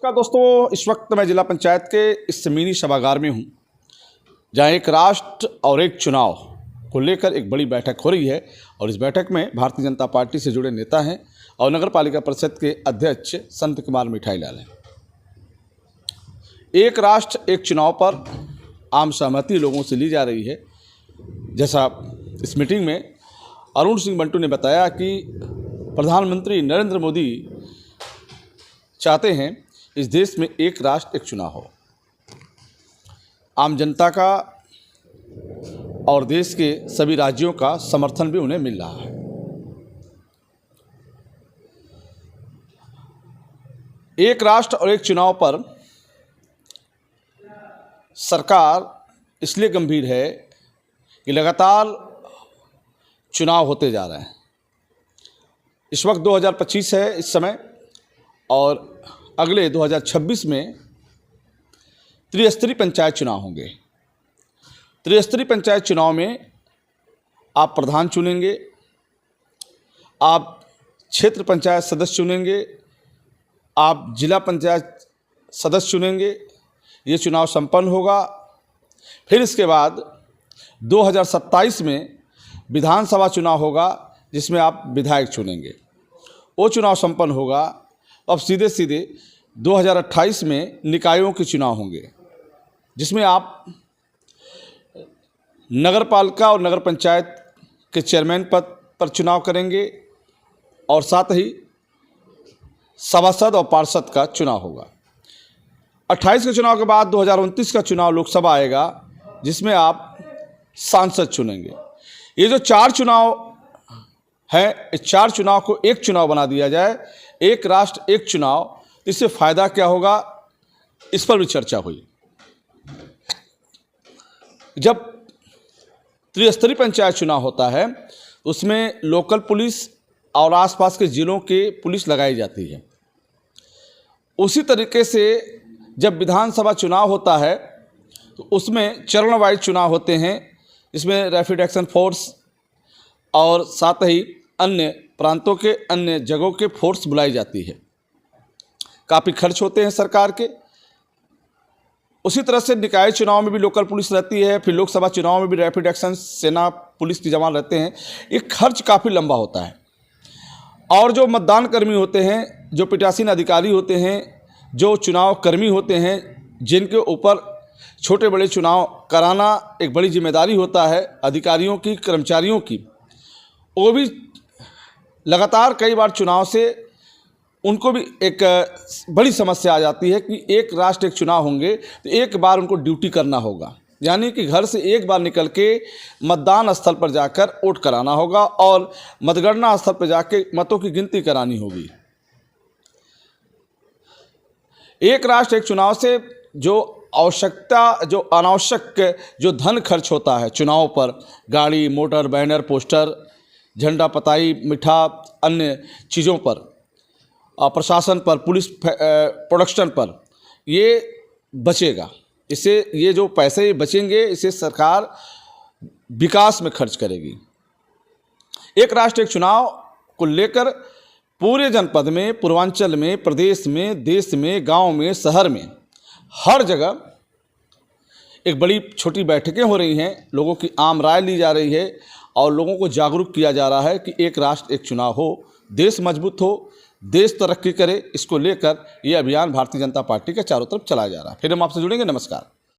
नमस्कार दोस्तों, इस वक्त मैं जिला पंचायत के इस मिनी सभागार में हूं, जहां एक राष्ट्र और एक चुनाव को लेकर एक बड़ी बैठक हो रही है। और इस बैठक में भारतीय जनता पार्टी से जुड़े नेता हैं और नगर पालिका परिषद के अध्यक्ष संत कुमार मिठाईलाल हैं। एक राष्ट्र एक चुनाव पर आम सहमति लोगों से ली जा रही है। जैसा इस मीटिंग में अरुण सिंह बंटू ने बताया कि प्रधानमंत्री नरेंद्र मोदी चाहते हैं इस देश में एक राष्ट्र एक चुनाव हो। आम जनता का और देश के सभी राज्यों का समर्थन भी उन्हें मिल रहा है। एक राष्ट्र और एक चुनाव पर सरकार इसलिए गंभीर है कि लगातार चुनाव होते जा रहे हैं। इस वक्त 2025 है इस समय, और अगले 2026 में त्रिस्तरीय पंचायत चुनाव होंगे। त्रिस्तरीय पंचायत चुनाव में आप प्रधान चुनेंगे, आप क्षेत्र पंचायत सदस्य चुनेंगे, आप जिला पंचायत सदस्य चुनेंगे। ये चुनाव संपन्न होगा। फिर इसके बाद 2027 में विधानसभा चुनाव होगा, जिसमें आप विधायक चुनेंगे। वो चुनाव संपन्न होगा। अब सीधे सीधे 2028 में निकायों के चुनाव होंगे, जिसमें आप नगर पालिका और नगर पंचायत के चेयरमैन पद पर चुनाव करेंगे, और साथ ही सभासद और पार्षद का चुनाव होगा। 28 के चुनाव के बाद 2029 का चुनाव लोकसभा आएगा, जिसमें आप सांसद चुनेंगे। ये जो 4 चुनाव है, इस 4 चुनाव को एक चुनाव बना दिया जाए, एक राष्ट्र एक चुनाव। इससे फ़ायदा क्या होगा, इस पर भी चर्चा हुई। जब त्रिस्तरीय पंचायत चुनाव होता है, उसमें लोकल पुलिस और आसपास के ज़िलों के पुलिस लगाई जाती है। उसी तरीके से जब विधानसभा चुनाव होता है, तो उसमें चरण वाइज चुनाव होते हैं, जिसमें रैपिड एक्शन फोर्स और साथ ही अन्य प्रांतों के अन्य जगहों के फोर्स बुलाई जाती है। काफ़ी खर्च होते हैं सरकार के। उसी तरह से निकाय चुनाव में भी लोकल पुलिस रहती है, फिर लोकसभा चुनाव में भी रैपिड एक्शन सेना पुलिस के जवान रहते हैं। ये खर्च काफ़ी लंबा होता है। और जो मतदान कर्मी होते हैं, जो पीठासीन अधिकारी होते हैं, जो चुनाव कर्मी होते हैं, जिनके ऊपर छोटे बड़े चुनाव कराना एक बड़ी जिम्मेदारी होता है अधिकारियों की, कर्मचारियों की, वो भी लगातार कई बार चुनाव से उनको भी एक बड़ी समस्या आ जाती है कि एक राष्ट्र एक चुनाव होंगे तो एक बार उनको ड्यूटी करना होगा। यानी कि घर से एक बार निकल के मतदान स्थल पर जाकर वोट कराना होगा और मतगणना स्थल पर जाके मतों की गिनती करानी होगी। एक राष्ट्र एक चुनाव से जो अनावश्यक जो धन खर्च होता है चुनाव पर, गाड़ी, मोटर, बैनर, पोस्टर, झंडा पताई, मिठा, अन्य चीज़ों पर, प्रशासन पर, पुलिस प्रोडक्शन पर, ये बचेगा। इससे ये जो पैसे बचेंगे, इसे सरकार विकास में खर्च करेगी। एक राष्ट्र एक चुनाव को लेकर पूरे जनपद में, पूर्वांचल में, प्रदेश में, देश में, गांव में, शहर में, हर जगह एक बड़ी छोटी बैठकें हो रही हैं। लोगों की आम राय ली जा रही है और लोगों को जागरूक किया जा रहा है कि एक राष्ट्र एक चुनाव हो, देश मजबूत हो, देश तरक्की करे। इसको लेकर ये अभियान भारतीय जनता पार्टी के चारों तरफ चलाया जा रहा है। फिर हम आपसे जुड़ेंगे। नमस्कार।